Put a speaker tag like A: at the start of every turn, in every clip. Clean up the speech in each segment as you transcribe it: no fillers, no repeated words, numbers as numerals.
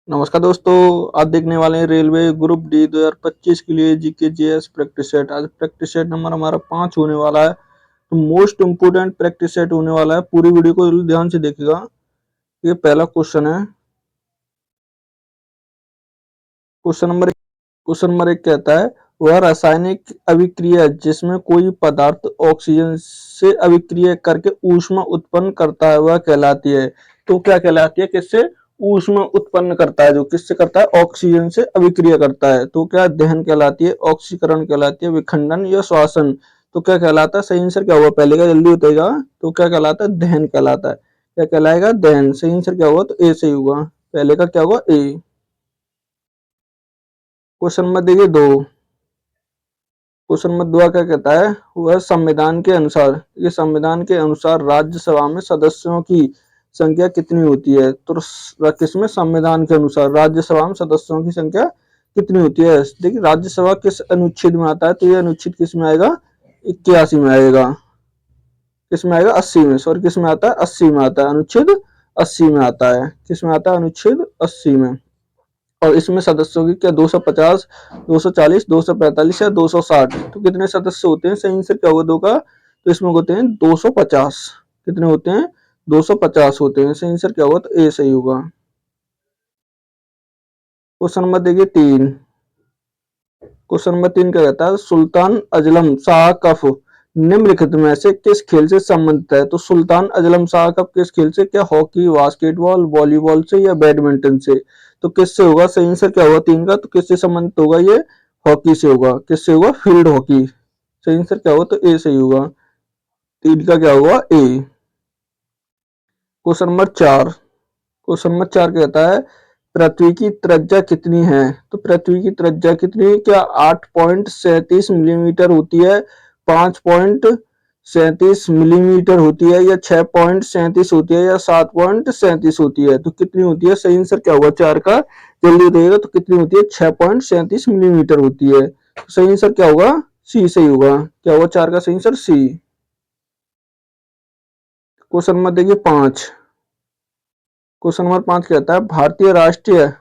A: नमस्कार दोस्तों। आज देखने वाले हैं रेलवे ग्रुप डी 2025 के लिए जीके जीएस प्रैक्टिस सेट। आज प्रैक्टिस सेट नंबर हमारा 5 होने वाला है। तो मोस्ट इम्पोर्टेंट प्रैक्टिस सेट होने वाला है। पूरी वीडियो को ध्यान से देखिएगा। ये पहला क्वेश्चन है। क्वेश्चन नंबर 1 कहता है, वह रासायनिक अभिक्रिया जिसमें कोई पदार्थ ऑक्सीजन से अभिक्रिया करके ऊष्मा उत्पन्न करता है वह कहलाती है। तो क्या कहलाती है? किससे ऊष्मा उत्पन्न करता है? जो किससे करता है? ऑक्सीजन से अभिक्रिया करता है। तो क्या दहन कहलाती है, ऑक्सीकरण कहलाती है, विखंडन या श्वसन? तो क्या कहलाता है? सही आंसर क्या हुआ? पहले का जल्दी बताइएगा। तो क्या कहलाता है? दहन कहलाता है। क्या कहलाएगा? दहन। सही आंसर क्या हुआ? तो ए सही होगा। पहले का क्या हुआ? ए। क्वेश्चन नंबर देखिए 2। क्वेश्चन नंबर 2 क्या कहता है? वह संविधान के अनुसार, ये संविधान के अनुसार राज्यसभा में सदस्यों की संख्या कितनी होती है? तो किसमें? संविधान के अनुसार राज्यसभा में सदस्यों की संख्या कितनी होती है? देखिए राज्यसभा किस अनुच्छेद में आता है? तो ये अनुच्छेद किस में आएगा? 81 में आएगा। किस में आएगा? 80 में। सॉरी, किस में आता है? 80 में आता है। अनुच्छेद 80 में आता है। किस में आता है? अनुच्छेद 80 में। और इसमें सदस्यों की क्या 250, 240, 245 या 260? तो कितने सदस्य होते हैं? सही आंसर क्या होगा? दो का। तो इसमें होते हैं 250। कितने होते हैं? 250 होते हैं। सही आंसर क्या होगा? तो ए सही होगा। क्वेश्चन नंबर देखिए 3। क्वेश्चन नंबर 3 क्या कहता है? सुल्तान अजलम शाह कप निम्नलिखित में से किस खेल से संबंधित है? तो सुल्तान अजलम शाह कप किस खेल से? क्या हॉकी, बास्केटबॉल, वॉलीबॉल से या बैडमिंटन से? तो किससे होगा? सही आंसर क्या होगा 3 का? तो किससे संबंधित होगा? ये हॉकी से होगा। किससे होगा? Field hockey. सही आंसर क्या होगा? तो ए सही होगा। 3 का क्या होगा? A. Question number 4। Question number 4 कहता है, पृथ्वी की त्रिज्या कितनी है? तो पृथ्वी की त्रिज्या कितनी? क्या 8.37 मिलीमीटर होती है, 5.37 मिलीमीटर होती है, या 6.37 होती है, या 7.37 होती है? तो कितनी होती है? सही आंसर क्या होगा 4 का? जल्दी बताइएगा। तो कितनी होती है? 6.37 मिलीमीटर होती है। तो सही आंसर क्या होगा? सी सही होगा। क्या होगा 4 का सही आंसर? सी। क्वेश्चन नंबर देखिए 5। क्वेश्चन नंबर 5 कहता है, भारतीय राष्ट्रीय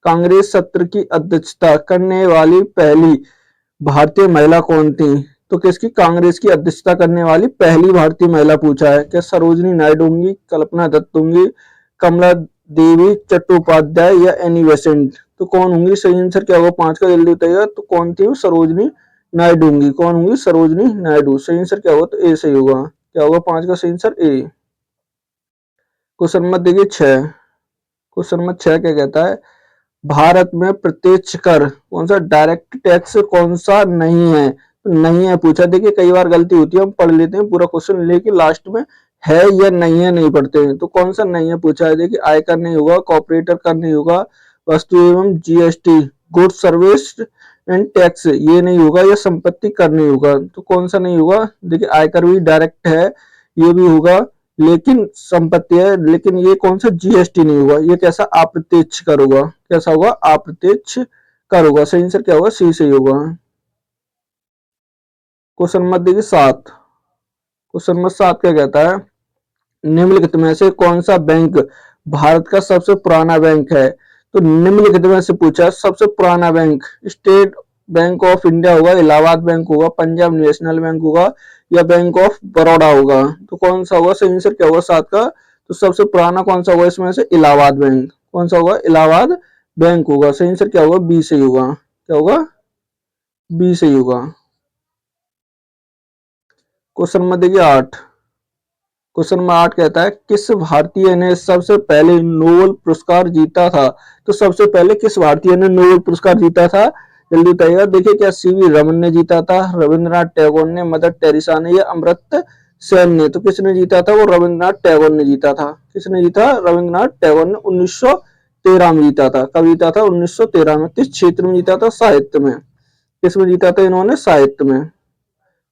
A: कांग्रेस सत्र की अध्यक्षता करने वाली पहली भारतीय महिला कौन थी? तो किसकी? कांग्रेस की अध्यक्षता करने वाली पहली भारतीय महिला पूछा है। क्या सरोजनी नायडू होंगी, कल्पना दत्त होंगी, कमला देवी चट्टोपाध्याय या एनी बेसेंट? तो कौन होंगी? सही आंसर क्या होगा 5 का? जल्दी बताइएगा। तो कौन थी? सरोजनी नायडू होंगी। कौन होंगी? सरोजनी नायडू। सही आंसर क्या होगा? तो ए सही होगा। क्या होगा 5 का सही आंसर? ए। क्वेश्चन नंबर देखिए 6। क्वेश्चन नंबर 6 क्या कहता है? भारत में प्रत्यक्ष कर कौन सा डायरेक्ट टैक्स कौन सा नहीं है? तो नहीं है पूछा। देखिए कई बार गलती होती है, हम पढ़ लेते हैं पूरा क्वेश्चन, लेकिन लास्ट में है या नहीं है नहीं पढ़ते हैं। तो कौन सा नहीं है पूछा है? देखिए आयकर नहीं होगा, कॉर्पोरेटर कर नहीं होगा, वस्तु एवं GST, good service and tax ये नहीं होगा, या संपत्ति कर नहीं होगा। तो कौन सा नहीं होगा? देखिए आयकर भी डायरेक्ट है, ये भी होगा, लेकिन संपत्ति है, लेकिन ये कौन सा? जीएसटी नहीं होगा। ये कैसा? अप्रत्यक्ष कर होगा। कैसा होगा? अप्रत्यक्ष कर होगा। सही आंसर क्या होगा? सी सही होगा। क्वेश्चन नंबर देखिए 7। क्वेश्चन नंबर 7 क्या कहता है? निम्नलिखित में से कौन सा बैंक भारत का सबसे पुराना बैंक है? तो निम्नलिखित में से पूछा है सबसे पुराना bank. State bank of India होगा, इलाहाबाद बैंक होगा, पंजाब नेशनल बैंक होगा, या बैंक ऑफ बड़ौदा होगा? तो कौन सा होगा? सही आंसर क्या होगा 7 का? तो सबसे पुराना कौन सा होगा इसमें से? इलाहाबाद बैंक। कौन सा होगा? इलाहाबाद बैंक होगा। सही आंसर क्या होगा? बी सही होगा। क्या होगा? बी सही होगा। क्वेश्चन नंबर देखिए 8। क्वेश्चन नंबर 8 कहता है, किस भारतीय ने सबसे पहले नोबेल पुरस्कार जीता था? तो सबसे पहले किस भारतीय ने नोबेल पुरस्कार जीता था? जल्दी बताइएगा। देखिए क्या सीवी रमन ने जीता था, रविंद्रनाथ टैगोर ने, मदर टेरेसा ने, या अमर्त्य सेन ने? तो किसने जीता था? वो रविंद्रनाथ टैगोर ने जीता था। किसने जीता? रविंद्रनाथ टैगोर ने 1913 में जीता था। कब जीता था? 1913 में। किस क्षेत्र में जीता था? साहित्य में। किसमें जीता था इन्होंने? साहित्य में।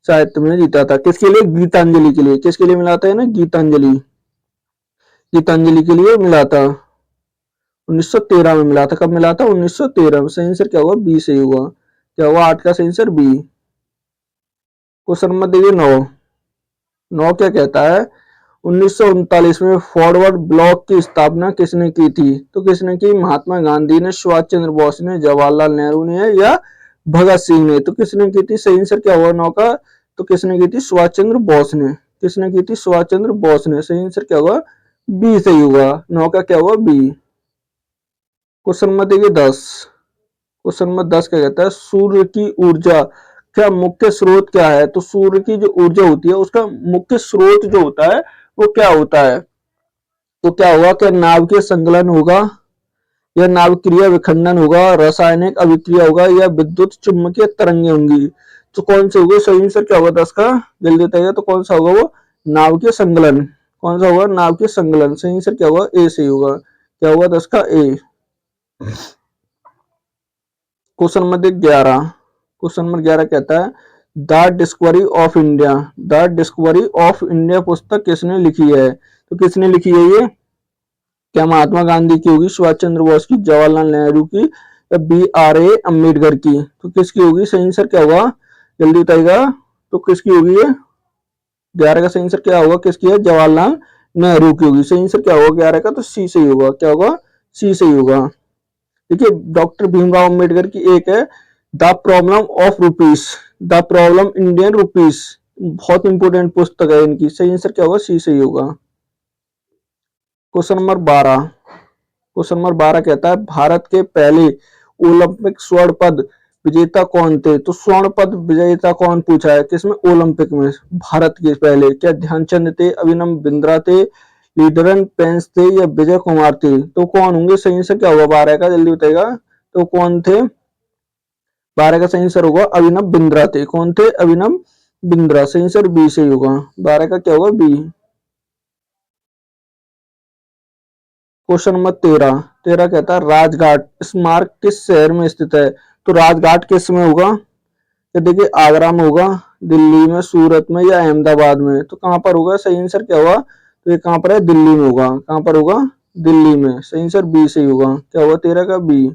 A: साहित्य में जीता था। किसके लिए? गीतांजलि के लिए। किसके लिए मिला था इन्हें? गीतांजलि। गीतांजलि के लिए मिला था। 1913 में मिला था। कब मिला था? 1913 में। सही आंसर क्या होगा? बी सही होगा। क्या होगा 8 का सही आंसर? बी। क्वेश्चन नंबर देखिए 9। 9 क्या कहता है? 1939 में फॉरवर्ड ब्लॉक की स्थापना किसने की थी? तो किसने की? महात्मा गांधी ने, सुभाष चंद्र बोस ने, जवाहरलाल नेहरू ने या भगत सिंह ने? तो किसने की थी? सही आंसर क्या होगा नौ का? तो किसने की थी? सुभाष चंद्र बोस ने। किसने की थी? सुभाष चंद्र बोस ने। सही आंसर क्या होगा? बी सही होगा। नौ का क्या होगा? बी। क्वेश्चन नंबर देखिए 10। क्वेश्चन नंबर 10 क्या कहता है? सूर्य की ऊर्जा क्या मुख्य स्रोत क्या है? तो सूर्य की जो ऊर्जा होती है उसका मुख्य स्रोत जो होता है वो क्या होता है? तो क्या होगा? क्या नाभिकीय संकलन होगा, या नाभिकीय विखंडन होगा, रासायनिक अभिक्रिया होगा, या विद्युत चुम्बकीय तरंगे होंगी? तो कौन से होगा? सही आंसर क्या होगा 10 का? जल्दी बताइए। तो कौन सा होगा वो? नाभिकीय संकलन। कौन सा होगा? नाभिकीय संकलन। सही आंसर क्या होगा? ए सही होगा। क्या होगा 10 का? A. Question number 11। Question number 11 कहता है the discovery of India. The discovery of India पुस्तक किसने लिखी है? तो किसने लिखी है ये? क्या महात्मा गांधी की होगी, सुभाष चंद्र बोस की, जवाहरलाल नेहरू की, या BRA अम्बेडकर की? तो किसकी होगी? सही आंसर क्या होगा? जल्दी बताइएगा। तो किसकी होगी ये? 11 का सही आंसर क्या होगा? किसकी है? जवाहरलाल नेहरू की होगी। सही आंसर क्या होगा 11 का? तो सी सही होगा। क्या होगा? सी सही होगा। देखिए डॉक्टर भीमराव अम्बेडकर की एक है the problem of rupees, the problem Indian rupees, बहुत इंपोर्टेंट पुस्तक है इनकी। सही आंसर क्या होगा? सी सही होगा। Question number 12। क्वेश्चन नंबर 12 कहता है भारत के पहले ओलंपिक स्वर्ण पद विजेता कौन थे? तो स्वर्ण पद विजेता कौन पूछा है? किसमें? ओलंपिक में। भारत के पहले क्या ध्यानचंद थे, अभिनव बिंद्रा थे, लीडरन पेंस थे, या विजय कुमार थे? तो कौन होंगे? सही आंसर क्या होगा 12 का? जल्दी बताएगा। तो कौन थे? 12 का सही आंसर होगा अभिनव बिंद्रा थे। कौन थे? अभिनव बिंद्रा। सही आंसर बी सही होगा। 12 का क्या होगा? बी। Question number 13। 13 कहता है राजघाट स्मारक किस शहर में स्थित है? तो राजघाट किस में होगा? तो देखिए आगरा में होगा, दिल्ली में, सूरत में, या अहमदाबाद में? तो कहां पर होगा? सही आंसर क्या होगा? तो ये कहां पर है? दिल्ली में होगा। कहां पर होगा? दिल्ली में। सही आंसर बी सही होगा। क्या होगा 13 का? बी।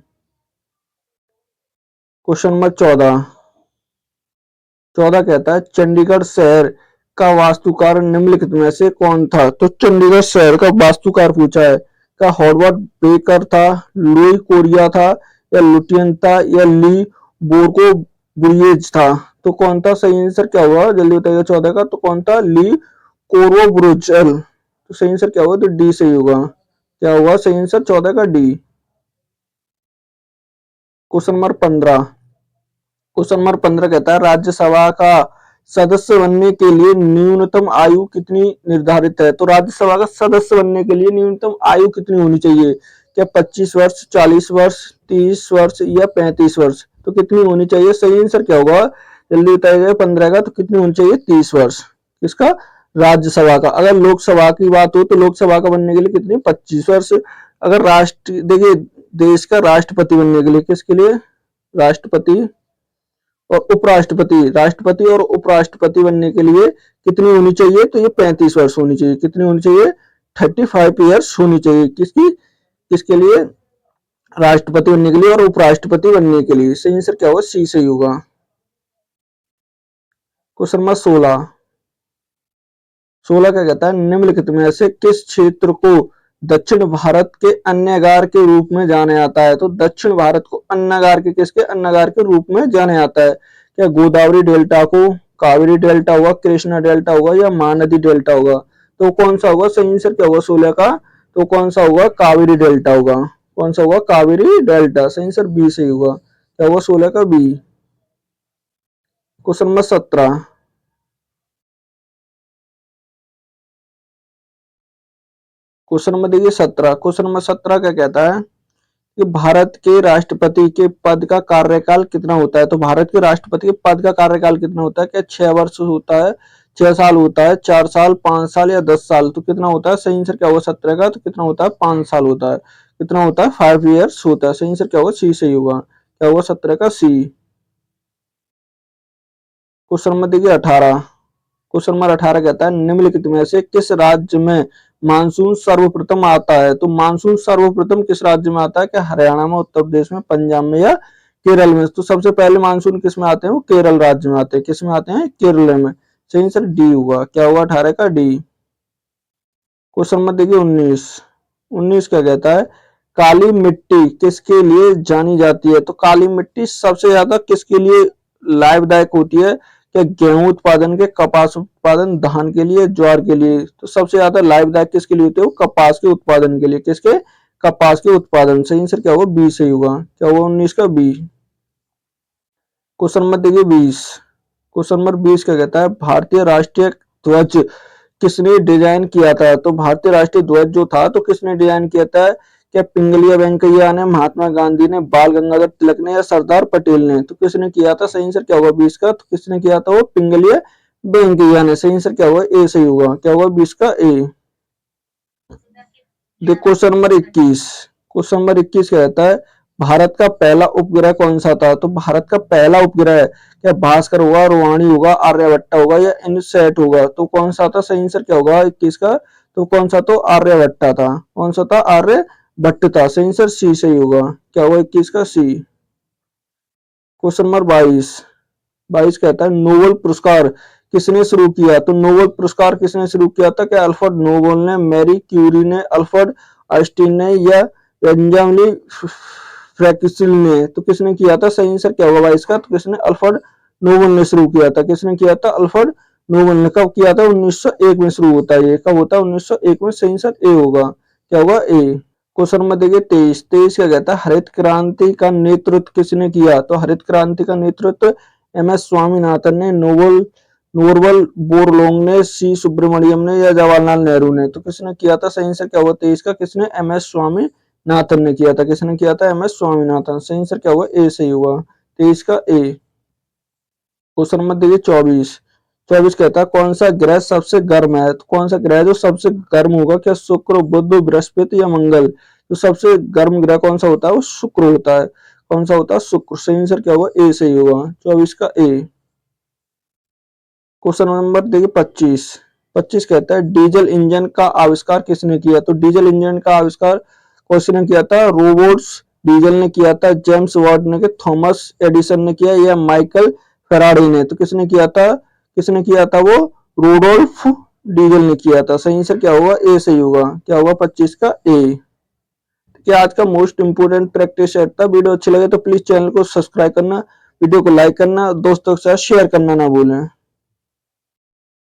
A: Question number 14। 14 कहता है चंडीगढ़ शहर का वास्तुकार निम्नलिखित में से कौन था? तो चंडीगढ़ शहर का वास्तुकार पूछा है। क्या हॉवर्ड बेकर था, लुई कोरिया था, या लुटियन था, या ली बोर्गो ब्रुएज था? तो कौन था? सही आंसर क्या होगा? जल्दी बताइएगा 14 का। तो कौन था? ली कोरो ब्रुचल। तो सही आंसर क्या होगा? तो डी सही होगा। क्या होगा सही आंसर 14 का? D. Question number 15। Question number 15 कहता है राज्यसभा का सदस्य बनने के लिए न्यूनतम आयु कितनी निर्धारित है? तो राज्यसभा का सदस्य बनने के लिए न्यूनतम आयु कितनी होनी चाहिए? क्या 25 वर्ष, 40 वर्ष, 30 वर्ष, या 35 वर्ष? तो कितनी होनी चाहिए? सही आंसर क्या होगा? जल्दी बताइएगा। 15 का। तो कितनी होनी चाहिए? 30 वर्ष। किसका? राज्यसभा का। अगर लोकसभा की बात हो तो लोकसभा का बनने के लिए कितनी? 25 वर्ष। अगर राष्ट्र देखिए देश का राष्ट्रपति बनने के लिए, किसके लिए? राष्ट्रपति और उपराष्ट्रपति, राष्ट्रपति और उपराष्ट्रपति बनने के लिए कितनी होनी चाहिए? तो ये 35 वर्ष होनी चाहिए। कितनी होनी चाहिए? 35 ईयर्स होनी चाहिए। किसकी? किसके लिए? राष्ट्रपति बनने के लिए और उपराष्ट्रपति बनने के लिए। सही आंसर क्या होगा? सी सही होगा। Question number 16। 16 क्या कहता है निम्नलिखित में से किस क्षेत्र को दक्षिण भारत के अन्नगार के रूप में जाना जाता है? तो दक्षिण भारत को अन्नगार के, किसके? अन्नगार के रूप में जाना जाता है। क्या गोदावरी डेल्टा को, कावेरी डेल्टा होगा, कृष्णा डेल्टा होगा, या महानदी डेल्टा होगा? तो कौन सा होगा? सही आंसर क्या होगा 16 का? तो कौन सा होगा? कावेरी डेल्टा होगा। कौन सा होगा? कावेरी डेल्टा। सही आंसर बी सही होगा। क्या होगा 16 का? B. Question number 17। Question number देखिए 17। क्वेश्चन नंबर 17 क्या कहता है कि भारत के राष्ट्रपति के पद का कार्यकाल कितना होता है? तो भारत के राष्ट्रपति के पद का कार्यकाल कितना होता है? क्या 6 वर्ष होता है, 6 साल होता है, 4 साल, 5 साल, या 10 साल? तो कितना होता है? सही आंसर क्या होगा 17 का? तो कितना होता है? 5 साल होता है। कितना होता है? 5 ईयर्स होता है। सही आंसर क्या होगा? सी सही होगा। क्या होगा 17 का? सी। क्वेश्चन नंबर देखिए 18। क्वेश्चन नंबर 18 कहता है निम्नलिखित में से किस राज्य में मानसून सर्वप्रथम आता है? तो मानसून सर्वप्रथम किस राज्य में आता है? क्या हरियाणा में, उत्तर प्रदेश में, पंजाब में, या केरल में? तो सबसे पहले मानसून किस में आते हैं? वो केरल राज्य में आते हैं। किस में आते हैं? केरल में। सही आंसर डी होगा। क्या होगा 18 का? डी। क्वेश्चन नंबर देखिए 19। 19 क्या कहता है, काली मिट्टी किसके लिए जानी जाती है? तो काली मिट्टी सबसे ज्यादा किसके लिए लाभदायक होती है? क्या गेहूं उत्पादन के, कपास उत्पादन, धान के लिए, ज्वार के लिए? तो सबसे ज्यादा लाभदायक किसके लिए होती है? वो कपास के उत्पादन के लिए। किसके? कपास के उत्पादन। सही आंसर क्या होगा? बी सही होगा। क्या होगा 19 का? बी। क्वेश्चन नंबर देखिए 20। क्वेश्चन नंबर 20 क्या कहता है, भारतीय राष्ट्रीय ध्वज किसने डिजाइन किया था? तो भारतीय राष्ट्रीय ध्वज जो था तो किसने डिजाइन किया था? क्या पिंगलिया वेंकैया ने, महात्मा गांधी ने, बाल गंगाधर तिलक ने या सरदार पटेल ने? तो किसने किया था? सही आंसर क्या होगा 20 का? तो किसने किया था? वो पिंगलिया वेंकैया ने। सही आंसर क्या होगा? ए सही होगा। क्या होगा 20 का? ए। देखो क्वेश्चन नंबर 21। क्वेश्चन नंबर 21 कहता है, भारत का पहला उपग्रह कौन सा था? तो भारत का पहला उपग्रह क्या भास्कर होगा, रोहाणी होगा, आर्यभट्ट होगा या इनसैट होगा? तो कौन सा था? सही आंसर क्या होगा 21 का? तो कौन सा? तो आर्यभट्ट था। कौन सा था? आर्यभट्ट था। सही आंसर सी सही होगा। क्या होगा 21 का? सी। Question number 22। 22 कहता है, नोबेल पुरस्कार किसने शुरू किया? तो नोबेल पुरस्कार किसने शुरू किया था? क्या अल्फ्रेड नोबेल ने, मैरी क्यूरी ने, अल्फ्रेड आइंस्टीन ने या बेंजामिन फ्रैंकलिन ने? तो किसने किया था? सही आंसर क्या होगा 22 का? तो किसने? अल्फ्रेड नोबेल ने शुरू किया था। किसने किया था? अल्फ्रेड नोबेल ने। कब किया था? 1901 में शुरू होता है ये। कब होता है? 1901 में। सही आंसर ए होगा। क्या होगा? ए। क्वेश्चन नंबर देखिए 23। 23 क्या कहता है, हरित क्रांति का नेतृत्व किसने किया? तो हरित क्रांति का नेतृत्व एमएस स्वामीनाथन ने, नोरबल बोरलोंग ने, सी सुब्रमण्यम ने या जवाहरलाल नेहरू ने? तो किसने किया था? सही आंसर क्या होगा 23 का? किसने? एमएस स्वामीनाथन ने किया था। किसने किया था? एमएस स्वामीनाथन। सही आंसर क्या होगा? ए सही होगा। 23 का ए। क्वेश्चन नंबर देखिए 24। 24 कहता है, कौन सा ग्रह सबसे गर्म है? तो कौन सा ग्रह है जो सबसे गर्म होगा? क्या शुक्र, बुध, बृहस्पति या मंगल? तो सबसे गर्म ग्रह कौन सा होता है? वो शुक्र होता है। कौन सा होता है? शुक्र। सही आंसर क्या होगा? ए सही होगा। 24 का ए। क्वेश्चन नंबर देखिए 25। 25 कहता है, डीजल इंजन का आविष्कार किसने किया? तो डीजल इंजन का आविष्कार किसने किया था? रोबर्ट्स डीजल ने किया था, जेम्स वाट ने, थॉमस एडिसन ने किया या माइकल फेराडे ने? तो किसने किया था? किसने किया था? वो रोडोल्फ डीजल ने किया था। सही आंसर क्या होगा? ए सही होगा। क्या होगा 25 का? ए। क्या आज का मोस्ट इंपोर्टेंट प्रैक्टिस सेट था। वीडियो अच्छी लगे तो प्लीज चैनल को सब्सक्राइब करना, वीडियो को लाइक करना, दोस्तों के साथ शेयर करना ना भूलें।